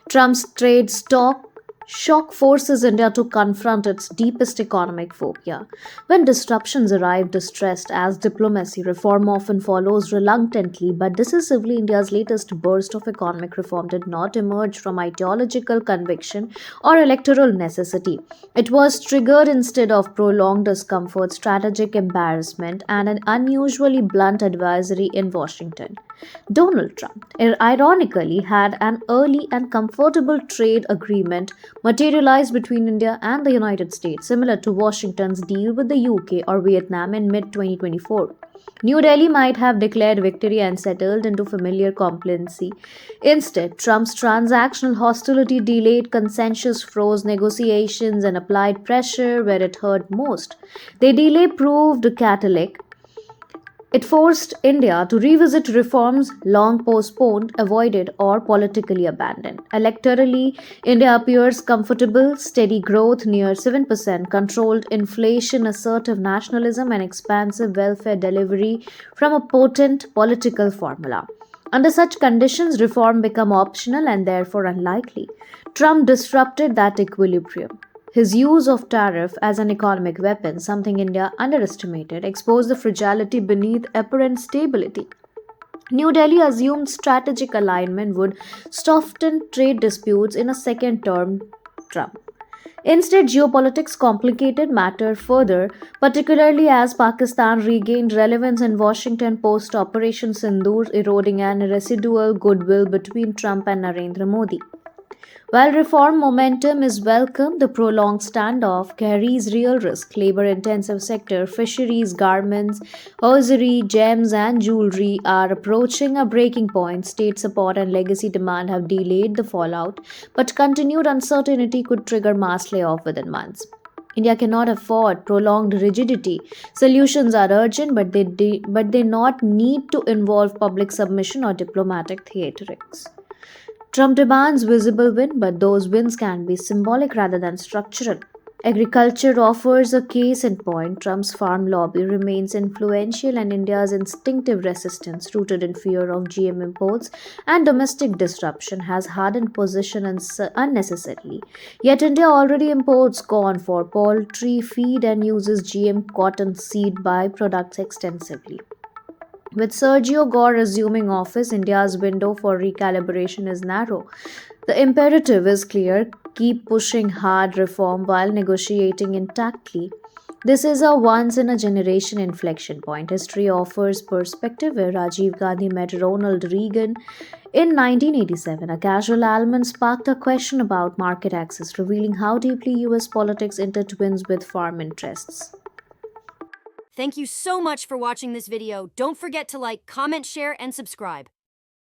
Trump's trade stock shock forces India to confront its deepest economic phobia. When disruptions arrive distressed as diplomacy, reform often follows reluctantly but decisively. India's latest burst of economic reform did not emerge from ideological conviction or electoral necessity. It was triggered instead of prolonged discomfort, strategic embarrassment, and an unusually blunt adversary in Washington. Donald Trump, ironically, had an early and comfortable trade agreement materialized between India and the United States, similar to Washington's deal with the UK or Vietnam in mid 2024. New Delhi might have declared victory and settled into familiar complacency. Instead, Trump's transactional hostility delayed consensus, froze negotiations, and applied pressure where it hurt most. The delay proved catalytic. It forced India to revisit reforms long postponed, avoided, or politically abandoned. Electorally, India appears comfortable, steady growth near 7%, controlled inflation, assertive nationalism, and expansive welfare delivery from a potent political formula. Under such conditions, reform become optional and therefore unlikely. Trump disrupted that equilibrium. His use of tariff as an economic weapon, something India underestimated, exposed the fragility beneath apparent stability. New Delhi assumed strategic alignment would soften trade disputes in a second term Trump. Instead, geopolitics complicated matter further, particularly as Pakistan regained relevance in Washington post Operation Sindoor, eroding an residual goodwill between Trump and Narendra Modi. While reform momentum is welcome, the prolonged standoff carries real risk. Labor intensive sector, fisheries, garments, hosiery, gems, and jewelry are approaching a breaking point. State support and legacy demand have delayed the fallout, but continued uncertainty could trigger mass layoff within months. India cannot afford prolonged rigidity. Solutions are urgent, but they not need to involve public submission or diplomatic theatrics. Trump demands visible win, but those wins can be symbolic rather than structural. Agriculture offers a case in point. Trump's farm lobby remains influential, and India's instinctive resistance, rooted in fear of GM imports and domestic disruption, has hardened position unnecessarily. Yet, India already imports corn for poultry feed and uses GM cotton seed byproducts extensively. With Sergio Gore assuming office, India's window for recalibration is narrow. The imperative is clear: keep pushing hard reform while negotiating intactly. This is a once in a generation inflection point. History offers perspective where Rajiv Gandhi met Ronald Reagan in 1987. A casual element sparked a question about market access, revealing how deeply US politics intertwines with farm interests. Thank you so much for watching this video. Don't forget to like, comment, share, and subscribe.